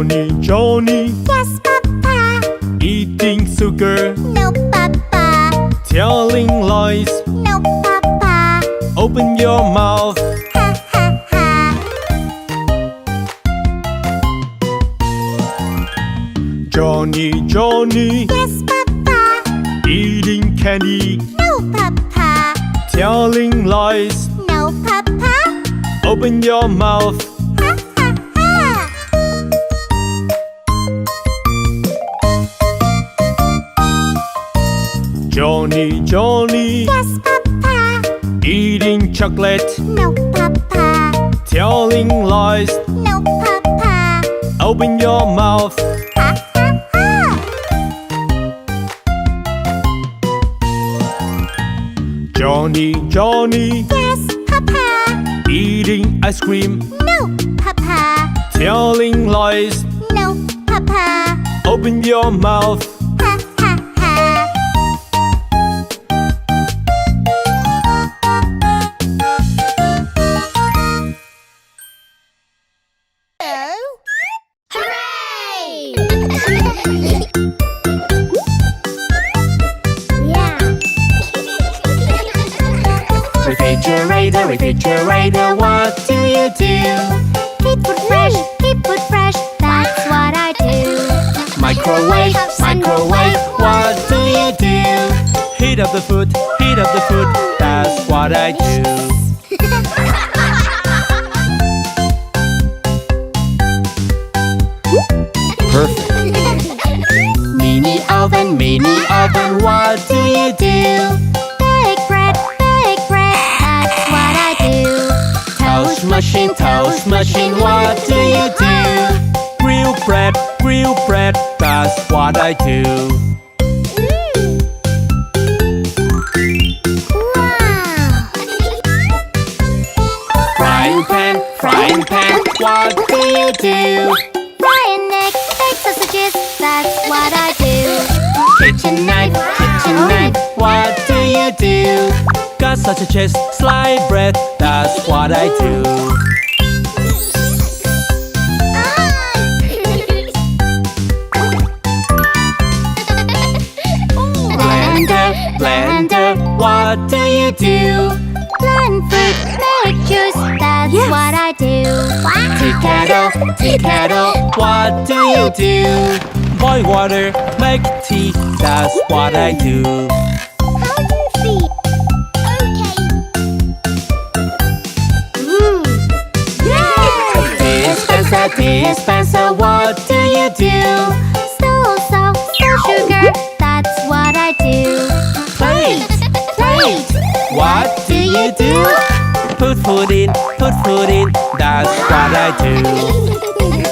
Johny Johny, Yes, Papa. eating sugar, No, Papa. telling lies. No, Papa. Open your mouth. Ha, ha, ha. Johny Johny, Yes, Papa. eating candy, No, Papa. telling lies. No, Papa. Open your mouth. Ha, ha, ha. Johny Johny, Yes, Papa. eating chocolate, No, Papa. telling lies. No, Papa. Open your mouth. Ha, ha, ha. Johny Johny, Yes, Papa. eating ice cream, No, Papa. telling lies. No, Papa. Open your mouth. Ha, ha, ha. Hooray! Yeah. Refrigerator, refrigerator, what do you do? Keep food fresh, that's what I do. Microwave, microwave, what do you do? Heat up the food, that's what I do. Perfect. Mini oven, what do you do? Bake bread, that's what I do. Toast machine, what do you do? Grill bread, that's what I do. Wow! Frying pan, what do you do? Frying eggs, baked sausages, that's what I do. Kitchen knife, what do you do? Cut sausages, slice bread, that's what I do. Blender, what do you do? Blend fruit, make juice, that's what I do. Tea kettle, what do you do? Boil water, make tea, that's what I do. How do you see? Okay. Dispenser, what do you do? Store sugar, that's what I do. Plate, what do you do? Put food in, that's what I do.